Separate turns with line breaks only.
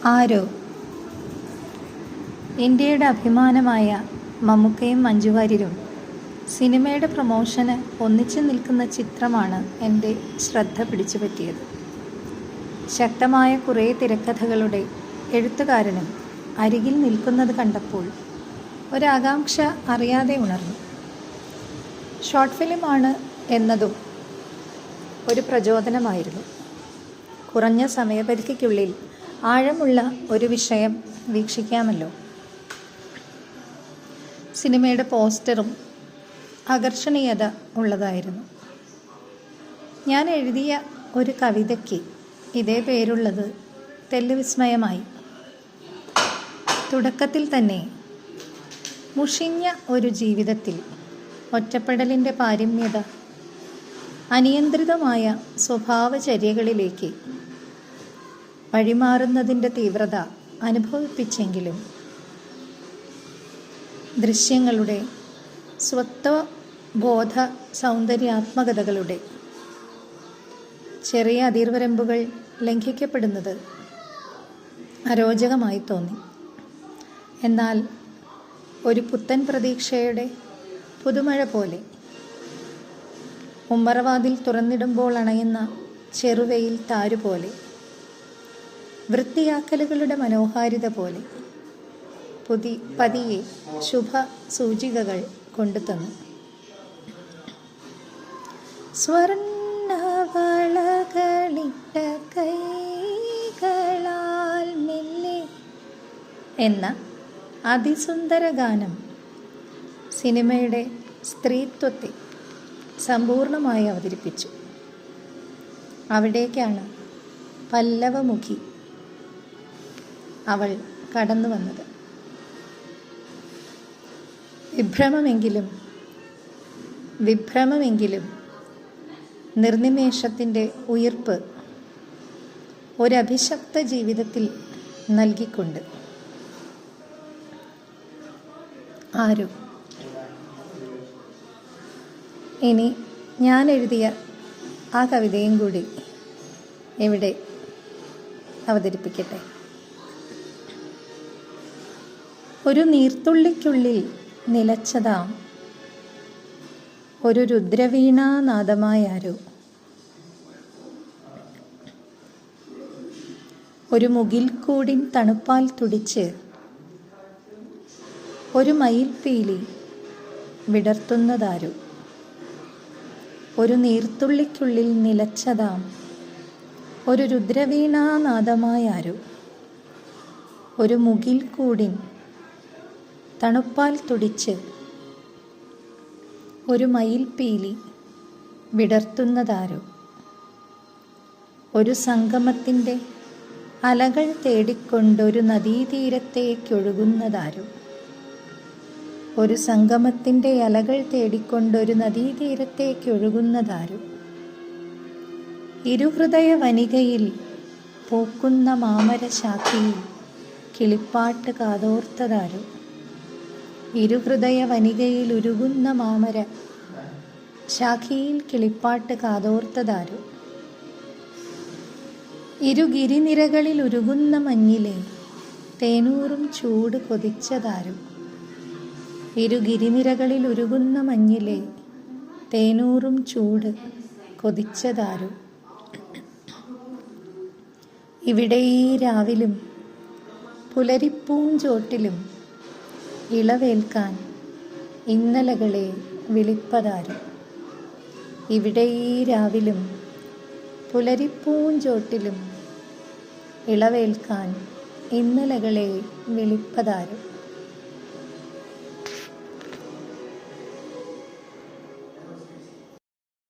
ആരോ. ഇന്ത്യയുടെ അഭിമാനമായ മമ്മൂക്കയും മഞ്ജു വാര്യരും സിനിമയുടെ പ്രൊമോഷന് ഒന്നിച്ചു നിൽക്കുന്ന ചിത്രമാണ് എൻ്റെ ശ്രദ്ധ പിടിച്ചുപറ്റിയത്. ശക്തമായ കുറേ തിരക്കഥകളുടെ എഴുത്തുകാരനും അരികിൽ നിൽക്കുന്നത് കണ്ടപ്പോൾ ഒരാകാംക്ഷ അറിയാതെ ഉണർന്നു. ഷോർട്ട് ഫിലിമാണ് എന്നതും ഒരു പ്രചോദനമായിരുന്നു. കുറഞ്ഞ സമയപരിധിക്കുള്ളിൽ ആഴമുള്ള ഒരു വിഷയം വീക്ഷിക്കാമല്ലോ. സിനിമയുടെ പോസ്റ്ററും ആകർഷണീയത ഉള്ളതായിരുന്നു. ഞാൻ എഴുതിയ ഒരു കവിതയ്ക്ക് ഇതേ പേരുള്ളത് തെല്ലുവിസ്മയമായി. തുടക്കത്തിൽ തന്നെ മുഷിഞ്ഞ ഒരു ജീവിതത്തിൽ ഒറ്റപ്പെടലിൻ്റെ പാരമ്യത അനിയന്ത്രിതമായ സ്വഭാവചര്യകളിലേക്ക് വഴിമാറുന്നതിൻ്റെ തീവ്രത അനുഭവിപ്പിച്ചെങ്കിലും ദൃശ്യങ്ങളുടെ സ്വത്വബോധ സൗന്ദര്യാത്മകതകളുടെ ചെറിയ അതിർവരമ്പുകൾ ലംഘിക്കപ്പെടുന്നത് അരോചകമായി തോന്നി. എന്നാൽ ഒരു പുത്തൻ പ്രതീക്ഷയുടെ പുതുമഴ പോലെ, ഉമ്മറവാതിൽ തുറന്നിടുമ്പോൾ അണയുന്ന ചെറുവെയിൽ താരുപോലെ, വൃത്തിയാക്കലുകളുടെ മനോഹാരിത പോലെ പതിയെ ശുഭ സൂചികകൾ കൊണ്ടുതന്നു. സ്വർണ്ണവളകളിട്ട കൈകളാൽ മെല്ലെ എന്ന അതിസുന്ദര ഗാനം സിനിമയുടെ സ്ത്രീത്വത്തെ സമ്പൂർണമായി അവതരിപ്പിച്ചു. അവിടേക്കാണ് പല്ലവമുഖി അവൾ കടന്നു വന്നത്. വിഭ്രമമെങ്കിലും നിർനിമേഷത്തിൻ്റെ ഉയിർപ്പ് ഒരഭിശപ്ത ജീവിതത്തിൽ നൽകിക്കൊണ്ട്. ആരോ. ഇനി ഞാൻ എഴുതിയ ആ കവിതയും കൂടി ഇവിടെ അവതരിപ്പിക്കട്ടെ. ഒരു നീർത്തുള്ളിക്കുള്ളിൽ നിലച്ചതാം ഒരു രുദ്രവീണാനാദമായാരോ. ഒരു മുകിൽക്കൂടിൻ തണുപ്പാൽ തുടിച്ച് ഒരു മയിൽപ്പീലി വിടർത്തുന്നതാരോ. ഒരു നീർത്തുള്ളിക്കുള്ളിൽ നിലച്ചതാം ഒരു രുദ്രവീണാനാദമായാരോ. ഒരു മുകിൽക്കൂടിൻ തണുപ്പാൽ തുടിച്ച് ഒരു മയിൽപ്പീലി വിടർത്തുന്നതാരോ. ഒരു സംഗമത്തിൻ്റെ അലകൾ തേടിക്കൊണ്ടൊരു നദീതീരത്തേക്കൊഴുകുന്നതാരോ. ഒരു സംഗമത്തിൻ്റെ അലകൾ തേടിക്കൊണ്ടൊരു നദീതീരത്തേക്കൊഴുകുന്നതാരോ. ഇരുഹൃദയ വനികയിൽ പൂക്കുന്ന മാമരശാഖയിൽ കിളിപ്പാട്ട് കാതോർത്തതാരോ. ഇരുഹൃദയ വനികയിൽ ഉരുകുന്ന മാമര ശാഖയിൽ കിളിപ്പാട്ട് കാതോർത്തതാരോ. ഇരുഗിരിനിരകളിൽ ഉരുകുന്ന മഞ്ഞിലെ തേനൂറും ചൂട് കൊതിച്ചതാരോ. ഇരുഗിരിനിരകളിൽ ഉരുകുന്ന മഞ്ഞിലെ തേനൂറും ചൂട് കൊതിച്ചതാരോ. ഇവിടെ ഈ രാവിലും പുലരിപ്പൂഞ്ചോട്ടിലും ഇളവേൽക്കാൻ ഇന്നലകളെ വിളിപ്പതാരോ. ഇവിടെ ഈ രാവിലും പുലരിപ്പൂഞ്ചോട്ടിലും ഇളവേൽക്കാൻ ഇന്നലകളെ വിളിപ്പതാരോ.